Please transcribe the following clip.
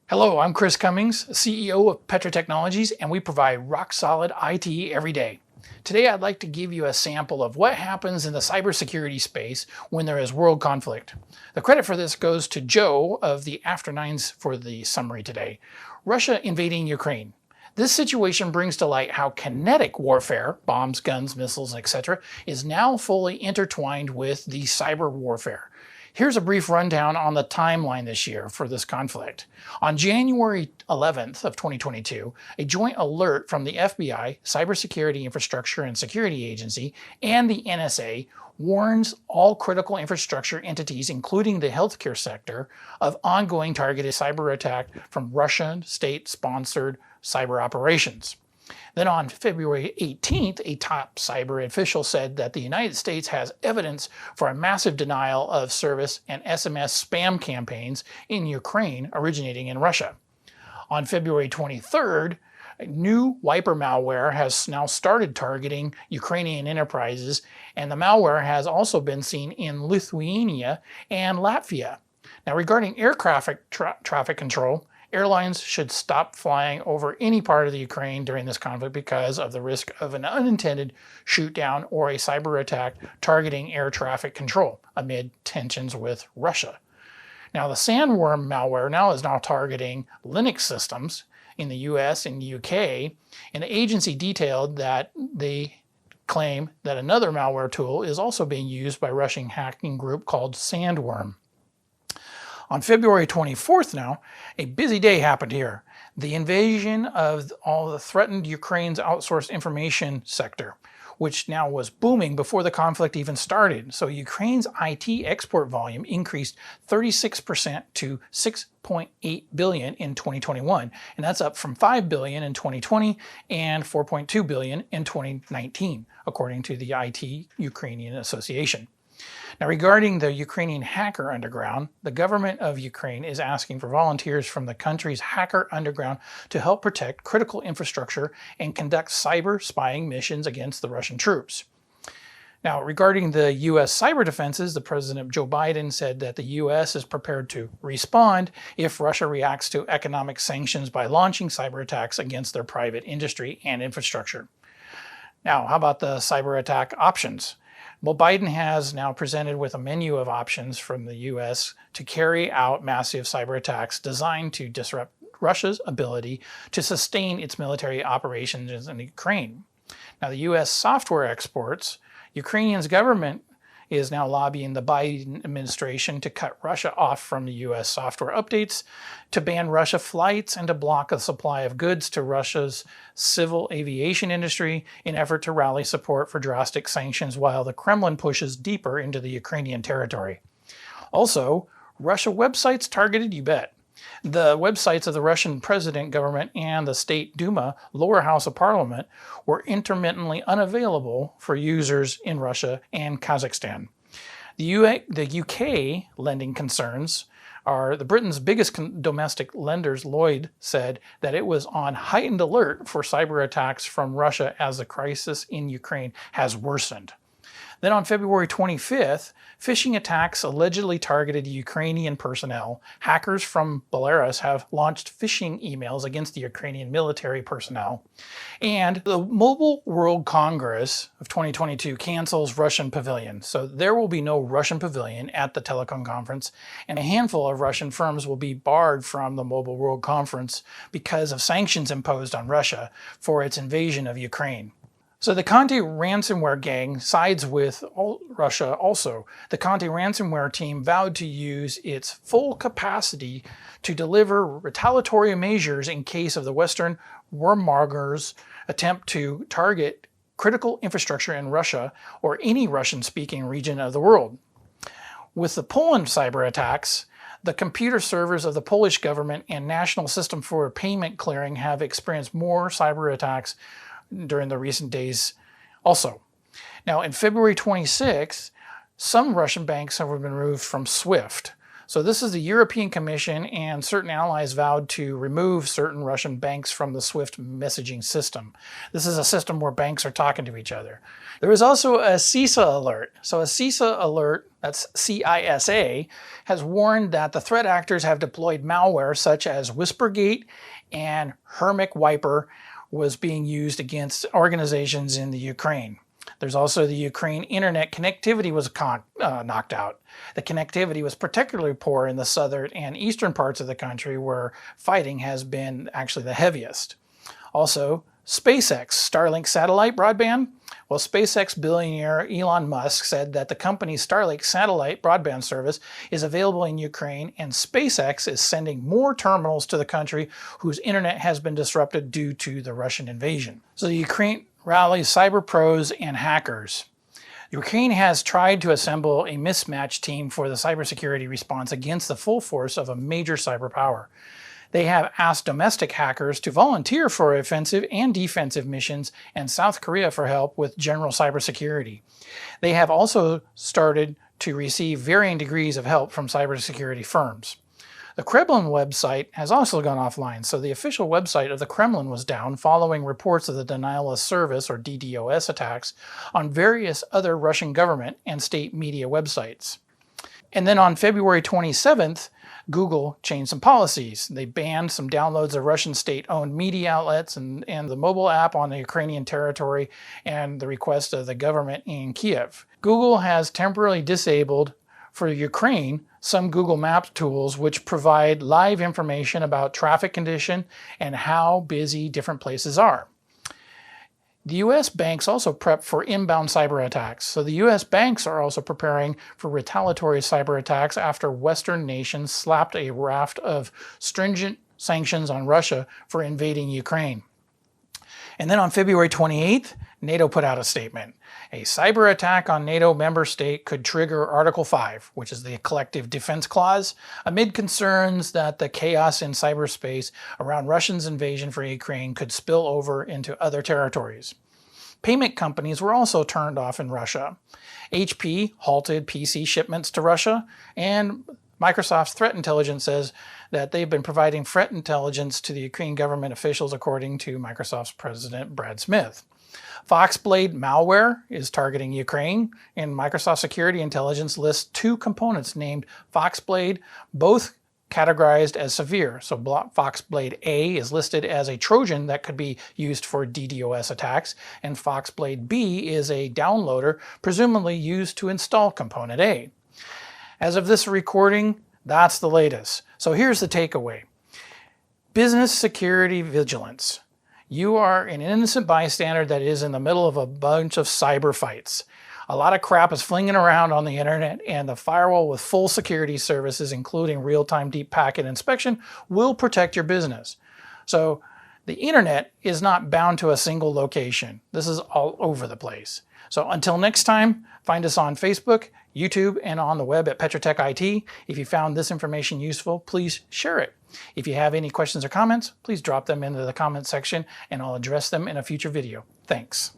Hello, I'm Chris Cummings, CEO of Petra Technologies, and we provide rock-solid IT every day. Today I'd like to give you a sample of what happens in the cybersecurity space when there is world conflict. The credit for this goes to Joe of the After Nines for the summary today. Russia invading Ukraine. This situation brings to light how kinetic warfare, bombs, guns, missiles, etc., is now fully intertwined with the cyber warfare. Here's a brief rundown on the timeline this year for this conflict. On January 11th of 2022, a joint alert from the FBI, Cybersecurity Infrastructure and Security Agency, and the NSA warns all critical infrastructure entities, including the healthcare sector, of ongoing targeted cyber attack from Russian state-sponsored cyber operations. Then on February 18th, a top cyber official said that the United States has evidence for a massive denial of service and SMS spam campaigns in Ukraine originating in Russia. On February 23rd, new wiper malware has now started targeting Ukrainian enterprises, and the malware has also been seen in Lithuania and Latvia. Now, regarding air traffic control, airlines should stop flying over any part of the Ukraine during this conflict because of the risk of an unintended shoot-down or a cyber attack targeting air traffic control amid tensions with Russia. Now, the sandworm malware is now targeting Linux systems in the US and UK, and the agency detailed that they claim that another malware tool is also being used by a Russian hacking group called Sandworm. On February 24th now, a busy day happened here. The invasion of all the threatened Ukraine's outsourced information sector, which now was booming before the conflict even started. So Ukraine's IT export volume increased 36% to 6.8 billion in 2021, and that's up from 5 billion in 2020 and 4.2 billion in 2019, according to the IT Ukrainian Association. Now, regarding the Ukrainian hacker underground, the government of Ukraine is asking for volunteers from the country's hacker underground to help protect critical infrastructure and conduct cyber spying missions against the Russian troops. Now, regarding the U.S. cyber defenses, the President Joe Biden said that the U.S. is prepared to respond if Russia reacts to economic sanctions by launching cyber attacks against their private industry and infrastructure. Now, how about the cyber attack options? Well, Biden has now presented with a menu of options from the U.S. to carry out massive cyber attacks designed to disrupt Russia's ability to sustain its military operations in Ukraine. Now, the U.S. software exports, Ukrainian's government is now lobbying the Biden administration to cut Russia off from the U.S. software updates, to ban Russia flights, and to block the supply of goods to Russia's civil aviation industry in effort to rally support for drastic sanctions while the Kremlin pushes deeper into the Ukrainian territory. Also, Russia websites targeted, you bet. The websites of the Russian president government and the State Duma, lower house of parliament, were intermittently unavailable for users in Russia and Kazakhstan. The UK lending concerns are the Britain's biggest domestic lenders. Lloyd said that it was on heightened alert for cyber attacks from Russia as the crisis in Ukraine has worsened. Then on February 25th, phishing attacks allegedly targeted Ukrainian personnel. Hackers from Belarus have launched phishing emails against the Ukrainian military personnel. And the Mobile World Congress of 2022 cancels Russian pavilion. So there will be no Russian pavilion at the telecom conference, and a handful of Russian firms will be barred from the Mobile World Conference because of sanctions imposed on Russia for its invasion of Ukraine. So the Conti ransomware gang sides with Russia also. The Conti ransomware team vowed to use its full capacity to deliver retaliatory measures in case of the Western warmongers' attempt to target critical infrastructure in Russia or any Russian-speaking region of the world. With the Poland cyber attacks, the computer servers of the Polish government and National System for Payment Clearing have experienced more cyber attacks during the recent days also. Now, in February 26th, some Russian banks have been removed from SWIFT. So this is the European Commission, and certain allies vowed to remove certain Russian banks from the SWIFT messaging system. This is a system where banks are talking to each other. There is also a CISA alert. So a CISA alert, that's CISA, has warned that the threat actors have deployed malware such as Whispergate and Hermit Wiper was being used against organizations in the Ukraine. There's also the Ukraine internet connectivity was knocked out. The connectivity was particularly poor in the southern and eastern parts of the country where fighting has been actually the heaviest. Also, SpaceX Starlink satellite broadband. Well, SpaceX billionaire Elon Musk said that the company's Starlink satellite broadband service is available in Ukraine, and SpaceX is sending more terminals to the country whose internet has been disrupted due to the Russian invasion. So the Ukraine rallies cyber pros and hackers. Ukraine has tried to assemble a mismatched team for the cybersecurity response against the full force of a major cyber power. They have asked domestic hackers to volunteer for offensive and defensive missions, and South Korea for help with general cybersecurity. They have also started to receive varying degrees of help from cybersecurity firms. The Kremlin website has also gone offline, so the official website of the Kremlin was down following reports of the denial of service or DDoS attacks on various other Russian government and state media websites. And then on February 27th, Google changed some policies. They banned some downloads of Russian state-owned media outlets and the mobile app on the Ukrainian territory and the request of the government in Kiev. Google has temporarily disabled for Ukraine some Google Maps tools which provide live information about traffic condition and how busy different places are. The U.S. banks also prep for inbound cyber attacks. So the U.S. banks are also preparing for retaliatory cyber attacks after Western nations slapped a raft of stringent sanctions on Russia for invading Ukraine. And then on February 28th, NATO put out a statement. A cyber attack on NATO member state could trigger Article 5, which is the Collective Defense Clause, amid concerns that the chaos in cyberspace around Russia's invasion for Ukraine could spill over into other territories. Payment companies were also turned off in Russia. HP halted PC shipments to Russia, and Microsoft's threat intelligence says that they've been providing threat intelligence to the Ukraine government officials, according to Microsoft's president, Brad Smith. Foxblade malware is targeting Ukraine, and Microsoft Security Intelligence lists two components named Foxblade, both categorized as severe. So Foxblade A is listed as a Trojan that could be used for DDoS attacks, and Foxblade B is a downloader presumably used to install component A. As of this recording, that's the latest. So here's the takeaway. Business security vigilance. You are an innocent bystander that is in the middle of a bunch of cyber fights. A lot of crap is flinging around on the internet, and the firewall with full security services, including real-time deep packet inspection, will protect your business. So the internet is not bound to a single location. This is all over the place. So until next time, find us on Facebook, YouTube, and on the web at Petra Tech IT. If you found this information useful, please share it. If you have any questions or comments, please drop them into the comment section and I'll address them in a future video. Thanks.